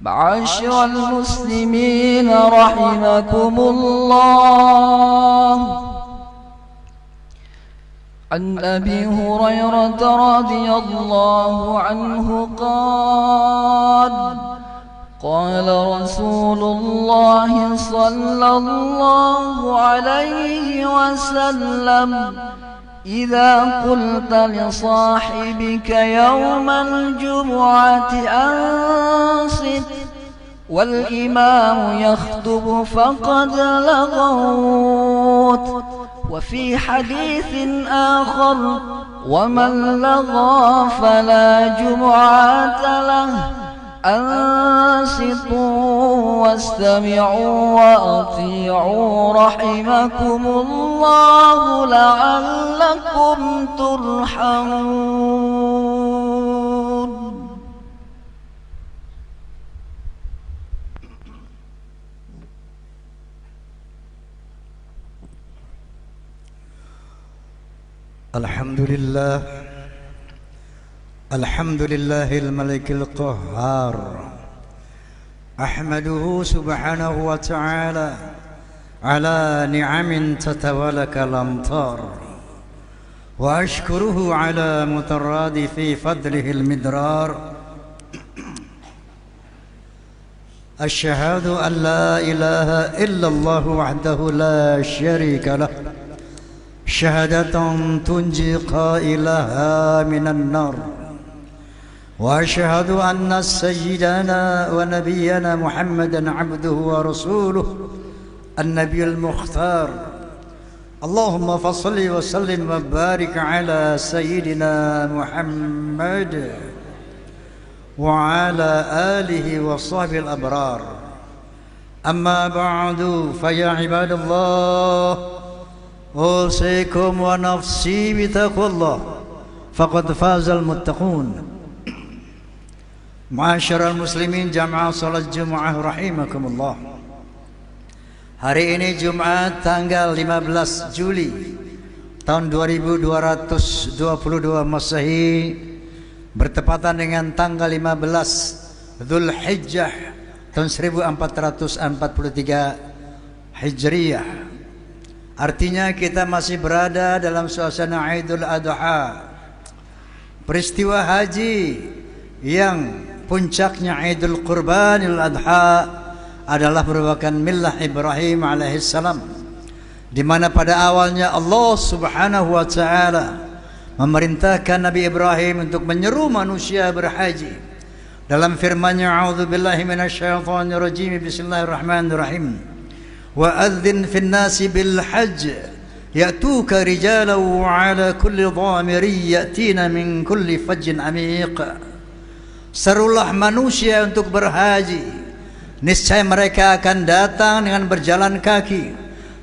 معاشر المسلمين رحمكم الله. عن أبي هريرة رضي الله عنه قال قال رسول الله صلى الله عليه وسلم إذا قلت لصاحبك يوم الجمعة أنصت والإمام يخطب فقد لغوت. وفي حديث آخر ومن لغى فلا جمعة له. أنصتوا واستمعوا وأطيعوا رحمكم الله لعلكم ترحمون. الحمد لله الملك القهار. أحمده سبحانه وتعالى على نعم تتوالى كالأمطار، وأشكره على متراد في فضله المدرار. أشهد أن لا إله إلا الله وحده لا شريك له، شهادة تنجي قائلها من النار. وأشهد أن سيدنا ونبينا محمدا عبده ورسوله النبي المختار. اللهم فصل وسلم وبارك على سيدنا محمد وعلى آله وصحبه الأبرار. أما بعد فيا عباد الله، أوصيكم ونفسي بتقوى الله فقد فاز المتقون. Ma'asyiral muslimin jamaah salat Jumat rahimakumullah. Hari ini Jumat tanggal 15 Juli tahun 2222 Masehi, bertepatan dengan tanggal 15 Dzulhijjah tahun 1443 Hijriyah. Artinya kita masih berada dalam suasana Idul Adha, peristiwa haji yang puncaknya Idul Qurbanil Adha adalah merupakan millah Ibrahim alaihissalam, di mana pada awalnya Allah Subhanahu wa taala memerintahkan Nabi Ibrahim untuk menyeru manusia berhaji. Dalam firman-Nya, a'udzubillahi minasyaitonir rajim, bismillahirrahmanirrahim. Wa adzin fin nasi bil hajj ya'tuka rijalan wa 'ala kulli dhamirin ya'tina min kulli fajjin 'amiq. Serulah manusia untuk berhaji, niscaya mereka akan datang dengan berjalan kaki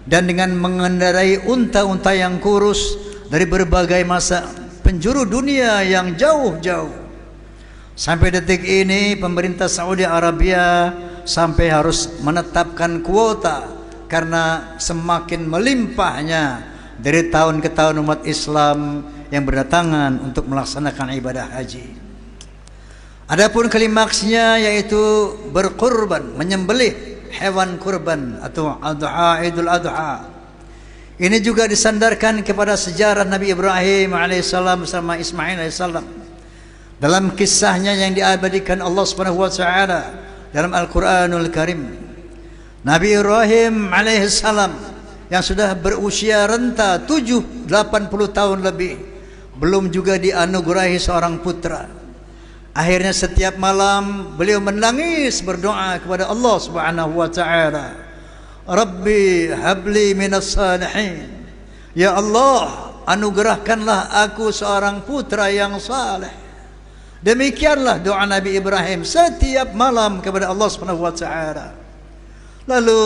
dan dengan mengendarai unta-unta yang kurus dari berbagai masa penjuru dunia yang jauh-jauh. Sampai detik ini pemerintah Saudi Arabia sampai harus menetapkan kuota karena semakin melimpahnya dari tahun ke tahun umat Islam yang berdatangan untuk melaksanakan ibadah haji. Adapun klimaksnya yaitu berkurban, menyembelih hewan kurban atau adha, Idul Adha. Ini juga disandarkan kepada sejarah Nabi Ibrahim alaihissalam bersama Ismail alaihissalam. Dalam kisahnya yang diabadikan Allah Subhanahu wa taala dalam Al-Qur'anul Karim, Nabi Ibrahim alaihissalam yang sudah berusia renta 80 tahun lebih belum juga dianugerahi seorang putra. Akhirnya setiap malam beliau menangis berdoa kepada Allah Subhanahu wa taala, Rabbi habli minas salihin. Ya Allah, anugerahkanlah aku seorang putra yang saleh. Demikianlah doa Nabi Ibrahim setiap malam kepada Allah Subhanahu wa taala. Lalu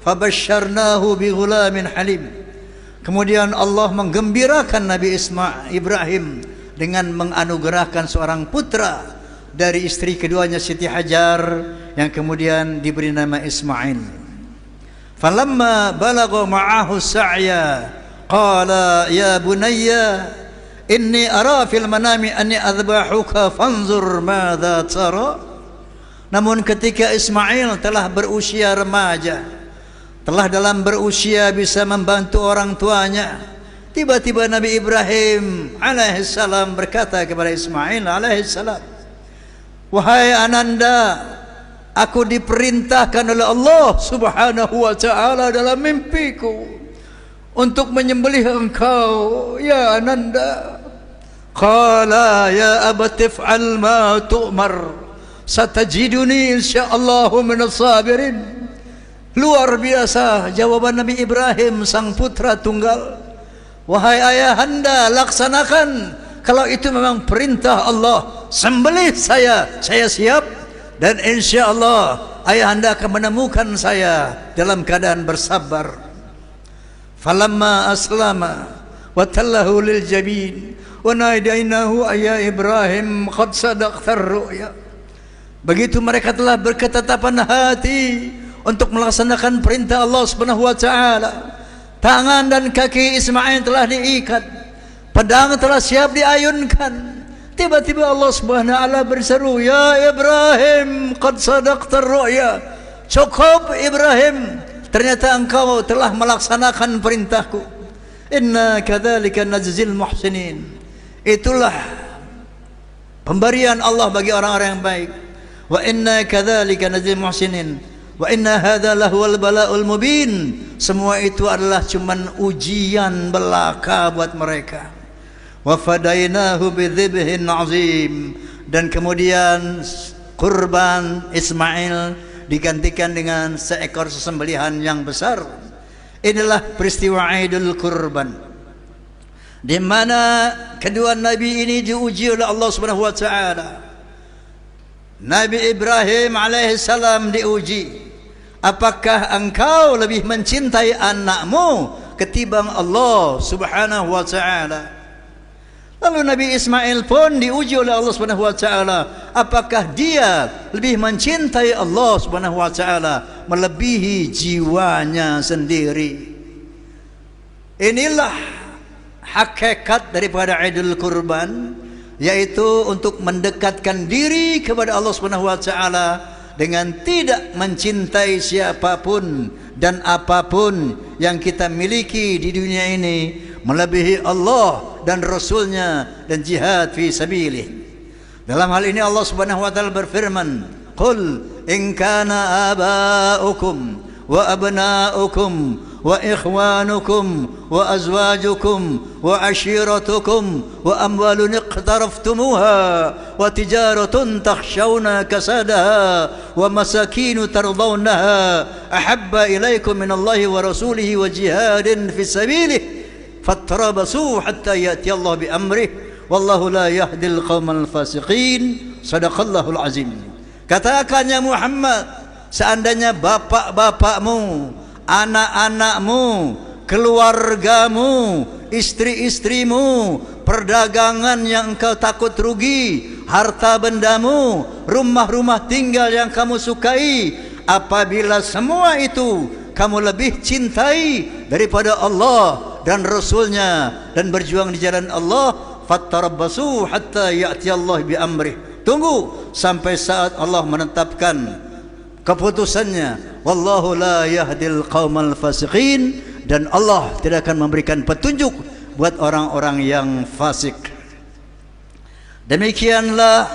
fabasyarnahu bi ghulamin halim. Kemudian Allah menggembirakan Nabi Ibrahim dengan menganugerahkan seorang putra dari istri keduanya Siti Hajar yang kemudian diberi nama Ismail. Falamma balagha ma'ahu sa'ya qala ya bunayya inni ara fil manami anni adbahuka fanzur madza tara. Namun ketika Ismail telah berusia remaja, telah dalam berusia bisa membantu orang tuanya, tiba-tiba Nabi Ibrahim alaihissalam berkata kepada Ismail alaihissalam, "Wahai ananda, aku diperintahkan oleh Allah subhanahu wa ta'ala dalam mimpiku untuk menyembelih engkau, ya ananda." Qala ya abati if'al ma tu'mar, satajiduni insyaallah minas sabirin. Luar biasa jawaban Nabi Ibrahim sang putra tunggal. Wahai ayahanda, laksanakan, kalau itu memang perintah Allah, sembelih saya siap, dan insyaallah ayahanda akan menemukan saya dalam keadaan bersabar. Falamma aslama wa tallahu lil jabin wa nadainahu ya Ibrahim qad sadaqta ar-ru'ya. Begitu mereka telah berketetapan hati untuk melaksanakan perintah Allah Subhanahu wa taala, tangan dan kaki Ismail telah diikat, pedang telah siap diayunkan. Tiba-tiba Allah Subhanahu wa taala berseru, "Ya Ibrahim, qad sadaqta ar-ru'ya." Cukup Ibrahim, ternyata engkau telah melaksanakan perintahku. Inna kadzalika najzil muhsinin. Itulah pemberian Allah bagi orang-orang yang baik. Wa inna kadzalika najzil muhsinin. Wa inna hadza lahuwal bala'ul mubin. Semua itu adalah cuman ujian belaka buat mereka. Wa fadainahu bidzibhin azim. Dan kemudian kurban Ismail digantikan dengan seekor sesembelihan yang besar. Inilah peristiwa Idul Kurban, di mana kedua nabi ini diuji oleh Allah Subhanahu wa taala. Nabi Ibrahim alaihissalam diuji, apakah engkau lebih mencintai anakmu ketimbang Allah Subhanahu wa taala? Lalu Nabi Ismail pun diuji oleh Allah Subhanahu wa taala, apakah dia lebih mencintai Allah Subhanahu wa taala melebihi jiwanya sendiri? Inilah hakikat daripada Idul Kurban, yaitu untuk mendekatkan diri kepada Allah Subhanahu wa taala dengan tidak mencintai siapapun dan apapun yang kita miliki di dunia ini melebihi Allah dan Rasulnya dan jihad fi sabilih. Dalam hal ini Allah Subhanahu wa taala berfirman, "Qul in kana aba'ukum wa abna'ukum wa ikhwanukum wa azwajukum wa ashiratukum wa amwalun iqtaraftumuha wa tijaratun takhshawna kasadaha wa masakinu tardawnaha ahabba ilaikum minallahi wa rasulihi wa jihadin fi sabilih fattarabasu hatta ya'ti Allah bi amrih wallahu la yahdil qaumal fasiqin." Sadaqallahul azim. Katakan ya Muhammad, seandainya bapak-bapakmu, anak-anakmu, keluargamu, istri-istrimu, perdagangan yang engkau takut rugi, harta bendamu, rumah-rumah tinggal yang kamu sukai, apabila semua itu kamu lebih cintai daripada Allah dan Rasulnya dan berjuang di jalan Allah, fattarabbasu hatta ya'ti Allah bi amrih. Tunggu sampai saat Allah menetapkan keputusannya. Wallahu la yahdil qaumal fasiqin. Dan Allah tidak akan memberikan petunjuk buat orang-orang yang fasik. Demikianlah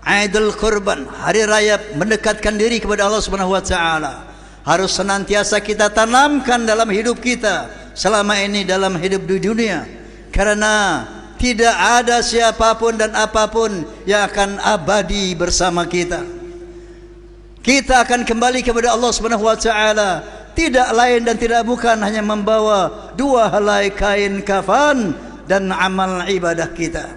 Idul Kurban, hari raya mendekatkan diri kepada Allah Subhanahu wa taala. Harus senantiasa kita tanamkan dalam hidup kita selama ini dalam hidup di dunia. Karena tidak ada siapapun dan apapun yang akan abadi bersama kita. Kita akan kembali kepada Allah Subhanahu wa taala, tidak lain dan tidak bukan hanya membawa dua helai kain kafan dan amal ibadah kita.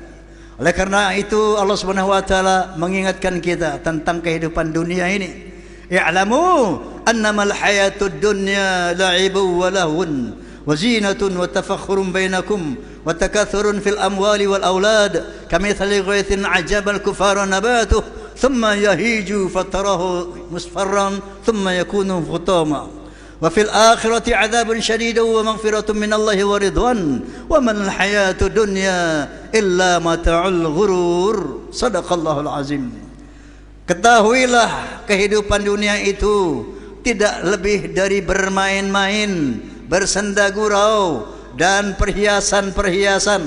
Oleh karena itu Allah Subhanahu wa taala mengingatkan kita tentang kehidupan dunia ini. I'lamu annamal hayatud dunya la'ibun wa lahun wa zinatun wa tafakhurun bainakum wa takathurun fil amwali wal aulad kamithli ghaythin ajabal kufara nabatuh thumma yahiju fatarahu musfarran thumma yakunu hutama wa fil akhirati adzabun syadidun wa maghfiratun minallahi wa ridwan wa man al hayatud dunya illa mata'ul ghurur. Sadaqallahul azim. Ketahuilah kehidupan dunia itu tidak lebih dari bermain-main, bersenda gurau dan perhiasan-perhiasan,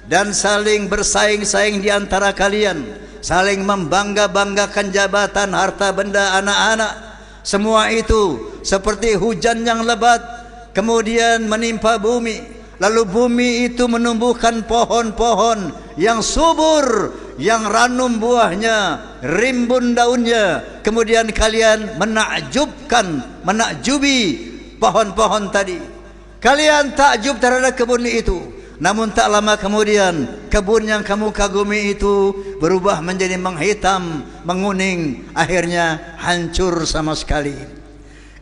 dan saling bersaing-saing di antara kalian, saling membangga-banggakan jabatan, harta benda, anak-anak. Semua itu seperti hujan yang lebat kemudian menimpa bumi, lalu bumi itu menumbuhkan pohon-pohon yang subur, yang ranum buahnya, rimbun daunnya. Kemudian kalian menakjubi pohon-pohon tadi. Kalian takjub terhadap kebun itu. Namun tak lama kemudian kebun yang kamu kagumi itu berubah menjadi menghitam, menguning, akhirnya hancur sama sekali.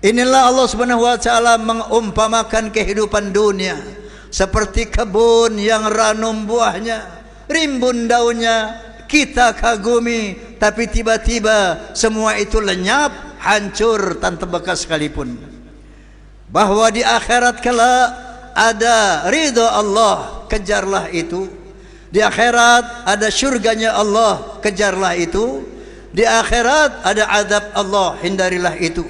Inilah Allah Subhanahu wa taala mengumpamakan kehidupan dunia seperti kebun yang ranum buahnya, rimbun daunnya, kita kagumi, tapi tiba-tiba semua itu lenyap, hancur tanpa bekas sekalipun. Bahwa di akhirat kelak ada ridha Allah, kejarlah itu. Di akhirat ada syurganya Allah, kejarlah itu. Di akhirat ada azab Allah, hindarilah itu.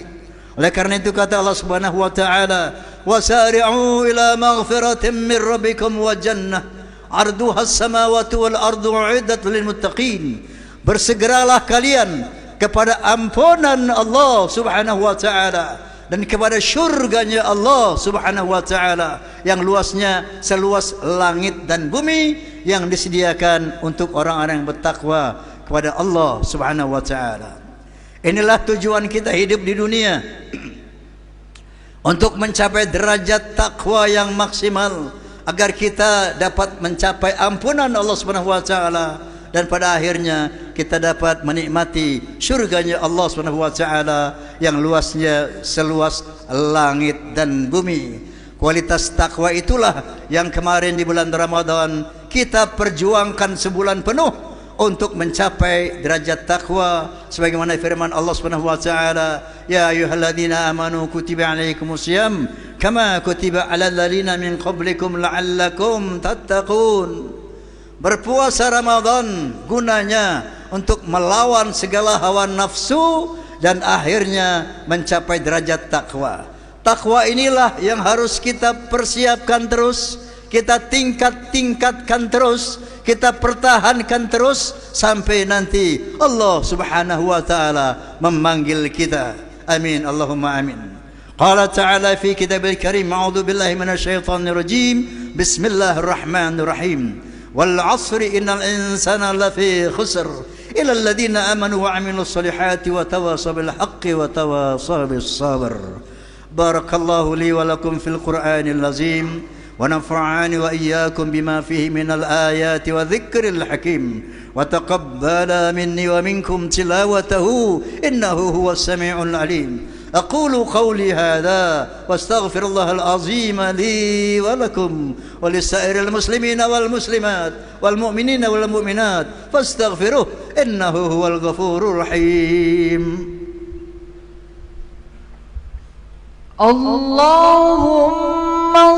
Oleh karena itu kata Allah Subhanahu wa taala, wasari'u ila maghfiratin min rabbikum wa jannah 'arduha as-samawati wal ardu 'iddat lil muttaqin. Bersegeralah kalian kepada ampunan Allah Subhanahu wa taala dan kepada syurganya Allah Subhanahu wa taala yang luasnya seluas langit dan bumi, yang disediakan untuk orang-orang yang bertakwa kepada Allah Subhanahu wa taala. Inilah tujuan kita hidup di dunia, untuk mencapai derajat takwa yang maksimal, agar kita dapat mencapai ampunan Allah Subhanahu wa taala, dan pada akhirnya kita dapat menikmati syurganya Allah Subhanahu wa taala yang luasnya seluas langit dan bumi. Kualitas takwa itulah yang kemarin di bulan Ramadan kita perjuangkan sebulan penuh untuk mencapai derajat takwa, sebagaimana firman Allah Subhanahu wa taala, ya ayyuhalladzina amanu kutiba alaikumusiyam kama kutiba alal ladzina min qablikum la'allakum tattaqun. Berpuasa Ramadan gunanya untuk melawan segala hawa nafsu dan akhirnya mencapai derajat takwa. Takwa inilah yang harus kita persiapkan terus, kita tingkatkan terus, kita pertahankan terus sampai nanti Allah Subhanahu wa taala memanggil kita. Amin, Allahumma amin. Qala ta'ala fi kitabil karim, a'udzu billahi minasyaitonir rajim. Bismillahirrahmanirrahim. Wal 'asri innal insana lafi khusr illa alladziina amanu wa 'amilus solihati wa tawasaw bil haqqi wa tawasaw bis sabr. Barakallahu li wa lakum fil Qur'anil azim. ونفعني وإياكم بما فيه من الآيات وذكر الحكيم وتقبل مني ومنكم تلاوته إنه هو السميع العليم. أقول قولي هذا واستغفر الله العظيم لي ولكم ولسائر المسلمين والمسلمات والمؤمنين والمؤمنات فاستغفروه إنه هو الغفور الرحيم. اللهم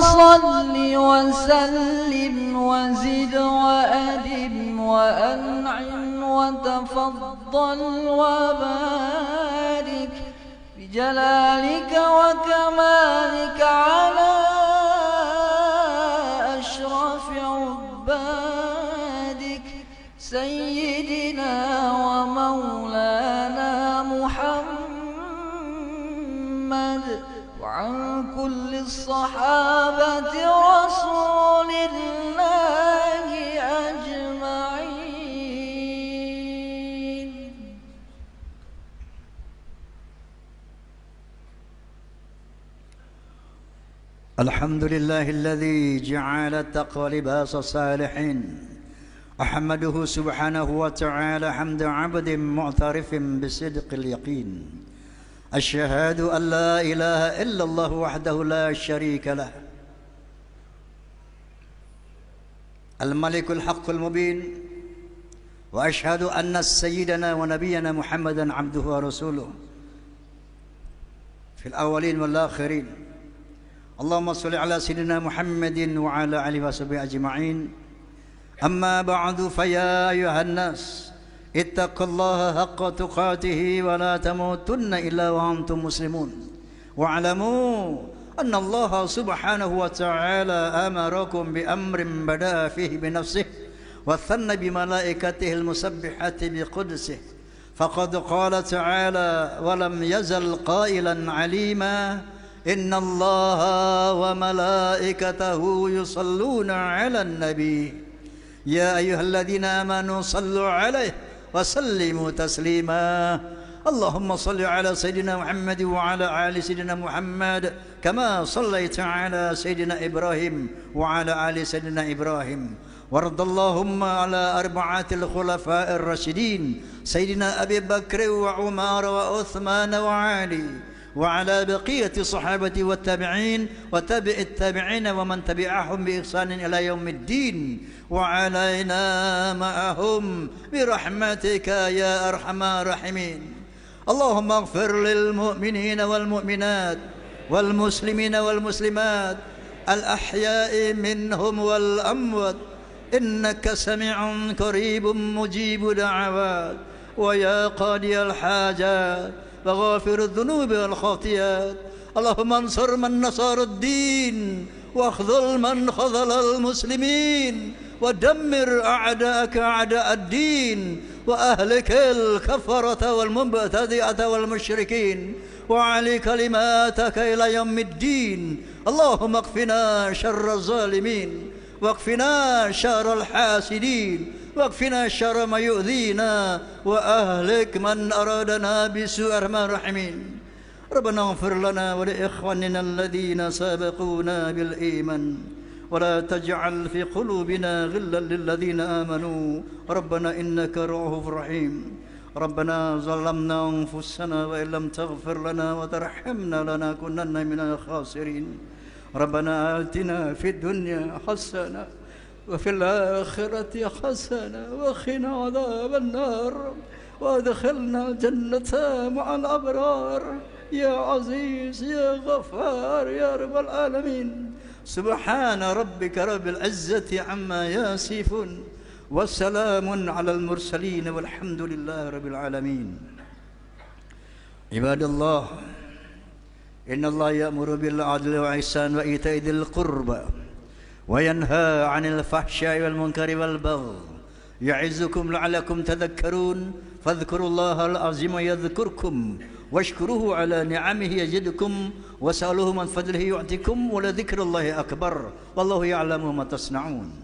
صل وسلم وزد وأدم وأنعم وتفضل وبارك بجلالك وكمالك على أشرف عبادك سيدنا ومولانا محمد وعن كل الصحابة رسول الله أجمعين. الحمد لله الذي جعل التقوى لباس الصالحين. أحمده سبحانه وتعالى حمد عبد معترف بصدق اليقين. أشهد أن لا إله إلا الله وحده لا شريك له الملك الحق المبين. وأشهد أن سيدنا ونبينا محمدا عبده ورسوله في الأولين والآخرين. اللهم صل على سيدنا محمد وعلى آله وصحبه أجمعين. أما بعد فيا أيها الناس اتقوا الله حق تقاته ولا تموتن إلا وأنتم مسلمون واعلموا أن الله سبحانه وتعالى أمركم بأمر بدأ فيه بنفسه وثنى بملائكته المسبحة بقدسه فقد قال تعالى ولم يزل قائلا عليما إن الله وملائكته يصلون على النبي يا أيها الذين آمنوا صلوا عليه وسلموا تسليما اللهم صل على سيدنا محمد وعلى آل سيدنا محمد كما صليت على سيدنا إبراهيم وعلى آل سيدنا إبراهيم وارض اللهم على أربعة الخلفاء الراشدين سيدنا أبي بكر وعمر وعثمان وعلي وعلى بقية الصحابة والتابعين وتابع التابعين ومن تبعهم بإحسان إلى يوم الدين وعلينا معهم برحمتك يا أرحم الراحمين اللهم اغفر للمؤمنين والمؤمنات والمسلمين والمسلمات الأحياء منهم والأموات إنك سميع قريب مجيب دعوات ويا قاضي الحاجات وغافر الذنوب والخطيئات اللهم انصر من نصر الدين واخذل من خذل المسلمين ودمر أعداءك أعداء الدين وأهلك الكفرة والمبتدئة والمشركين وعلي كلماتك إلى يوم الدين اللهم اكفنا شر الظالمين واكفنا شر الحاسدين واكفنا شر ما يؤذينا وأهلك من أرادنا بسوء أرحم الراحمين ربنا اغفر لنا ولإخواننا الذين سبقونا بالإيمان ولا تجعل في قلوبنا غلا للذين آمنوا ربنا إنك رؤوف رحيم ربنا ظلمنا أنفسنا وإن لم تغفر لنا وترحمنا لنكونن من الخاسرين ربنا آتنا في الدنيا حسنة وفي الآخرة حسنة وقنا عذاب النار وادخلنا الجنة مع الأبرار يا عزيز يا غفار يا رب العالمين سبحان ربك رب العزة عما يصفون وسلام على المرسلين والحمد لله رب العالمين عباد الله إن الله يأمر بالعدل والإحسان وإيتاء ذي القربى وينهى عن الفحشاء والمنكر والبغي يعظكم لعلكم تذكرون فاذكروا الله العظيم يذكركم واشكروه على نعمه يزدكم واسألوه من فضله يعطيكم ولذكر الله أكبر والله يعلم ما تصنعون